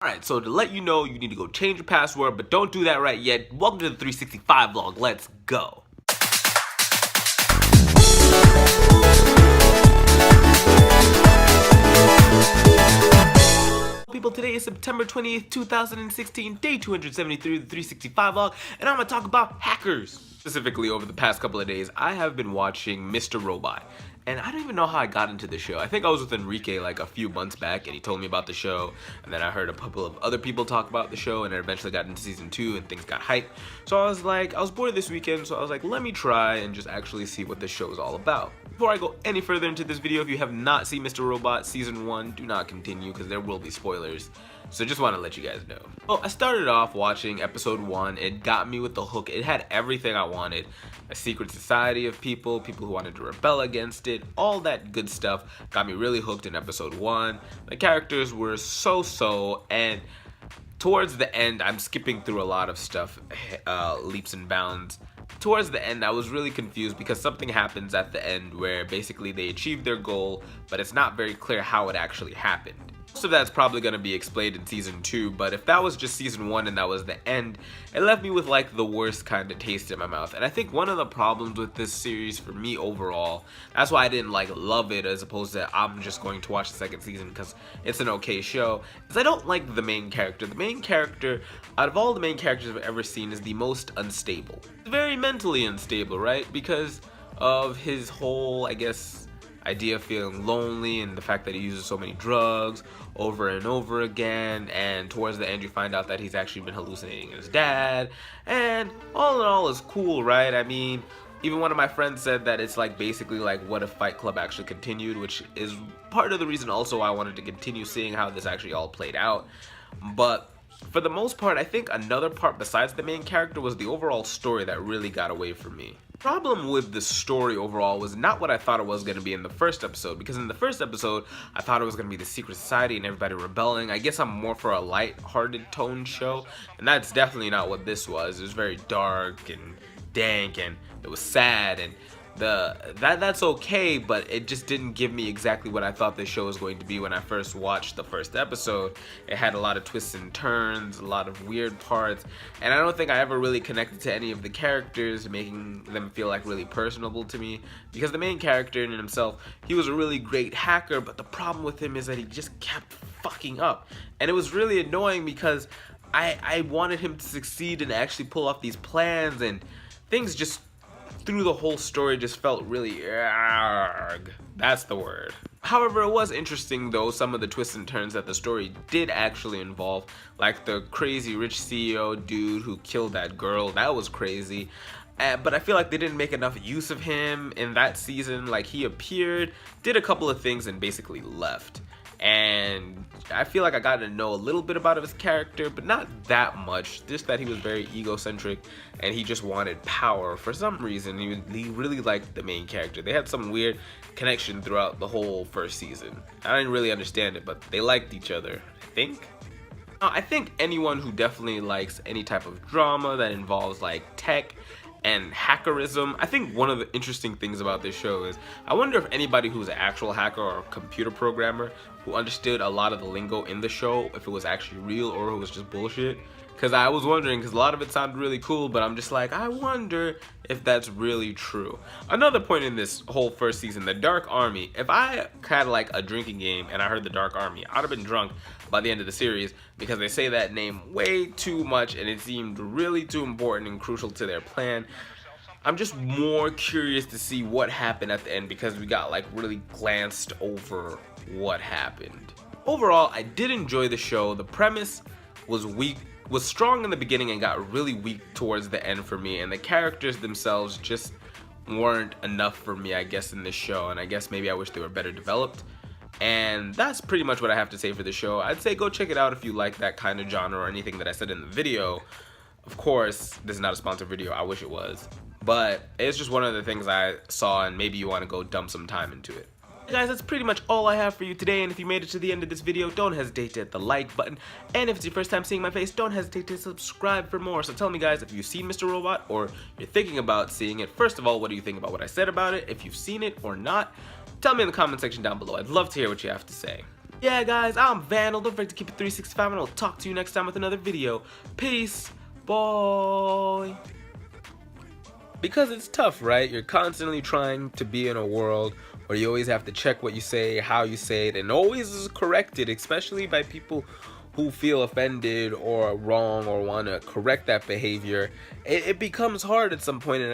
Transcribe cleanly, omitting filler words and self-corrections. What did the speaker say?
Alright, so to let you know, you need to go change your password, but don't do that right yet. Welcome to the 365 vlog. Let's go. People, today is September 20th, 2016, day 273 of the 365 vlog, and I'm going to talk about hackers. Specifically, over the past couple of days, I have been watching Mr. Robot, and I don't even know how I got into the show. I think I was with Enrique like a few months back, and he told me about the show, and then I heard a couple of other people talk about the show, and it eventually got into season 2, and things got hyped. So I was bored this weekend, so I was like, let me try and just actually see what this show is all about. Before I go any further into this video, if you have not seen Mr. Robot Season 1, do not continue because there will be spoilers. So just want to let you guys know. Well, I started off watching episode 1. It got me with the hook. It had everything I wanted. A secret society of people who wanted to rebel against it, all that good stuff got me really hooked in episode 1. The characters were so, and towards the end, I'm skipping through a lot of stuff, leaps and bounds. Towards the end, I was really confused because something happens at the end where basically they achieve their goal, but it's not very clear how it actually happened. Most of that's probably going to be explained in season 2, but if that was just season 1 and that was the end, it left me with like the worst kind of taste in my mouth. And I think one of the problems with this series for me overall, that's why I didn't like love it as opposed to I'm just going to watch the second season because it's an okay show, is I don't like the main character. The main character, out of all the main characters I've ever seen, is the most unstable. Very mentally unstable, right? Because of his whole, I guess, idea of feeling lonely and the fact that he uses so many drugs over and over again, and towards the end you find out that he's actually been hallucinating his dad, and all in all is cool, right? I mean, even one of my friends said that it's like basically like what if Fight Club actually continued, which is part of the reason also I wanted to continue seeing how this actually all played out. But for the most part, I think another part besides the main character was the overall story that really got away from me. The problem with the story overall was not what I thought it was going to be in the first episode, because in the first episode I thought it was going to be the secret society and everybody rebelling. I guess I'm more for a light-hearted tone show, and that's definitely not what this was. It was very dark and dank, and it was sad, and that's okay, but it just didn't give me exactly what I thought this show was going to be when I first watched the first episode. It had a lot of twists and turns, a lot of weird parts, and I don't think I ever really connected to any of the characters, making them feel like really personable to me, because the main character in himself, he was a really great hacker, but the problem with him is that he just kept fucking up, and it was really annoying because I wanted him to succeed and actually pull off these plans, and things just through the whole story just felt really that's the word. However, it was interesting though, some of the twists and turns that the story did actually involve, like the crazy rich CEO dude who killed that girl. That was crazy. But I feel like they didn't make enough use of him in that season. Like, he appeared, did a couple of things, and basically left. And I feel like I got to know a little bit about his character, but not that much. Just that he was very egocentric and he just wanted power for some reason. He really liked the main character. They had some weird connection throughout the whole first season. I didn't really understand it, but they liked each other, I think. Now, I think anyone who definitely likes any type of drama that involves like tech and hackerism. I think one of the interesting things about this show is I wonder if anybody who's an actual hacker or a computer programmer who understood a lot of the lingo in the show, if it was actually real or it was just bullshit. Because I was wondering, because a lot of it sounded really cool, but I'm just like, I wonder if that's really true. Another point in this whole first season, the Dark Army. If I had like a drinking game and I heard the Dark Army, I'd have been drunk by the end of the series, because they say that name way too much and it seemed really too important and crucial to their plan. I'm just more curious to see what happened at the end, because we got like really glanced over what happened. Overall, I did enjoy the show. The premise was strong in the beginning and got really weak towards the end for me, and the characters themselves just weren't enough for me, I guess, in this show, and I guess maybe I wish they were better developed. And that's pretty much what I have to say for the show. I'd say go check it out if you like that kind of genre or anything that I said in the video. Of course, this is not a sponsored video. I wish it was. But it's just one of the things I saw, and maybe you want to go dump some time into it. Guys, that's pretty much all I have for you today, and if you made it to the end of this video, don't hesitate to hit the like button, and if it's your first time seeing my face, don't hesitate to subscribe for more. So tell me, guys, if you've seen Mr. Robot or you're thinking about seeing it. First of all, what do you think about what I said about it? If you've seen it or not, tell me in the comment section down below. I'd love to hear what you have to say. Yeah, guys, I'm Vandal. Don't forget to keep it 365, and I'll talk to you next time with another video. Peace. Bye. Because it's tough, right? You're constantly trying to be in a world where you always have to check what you say, how you say it, and always is corrected, especially by people who feel offended or wrong or want to correct that behavior. It becomes hard at some point.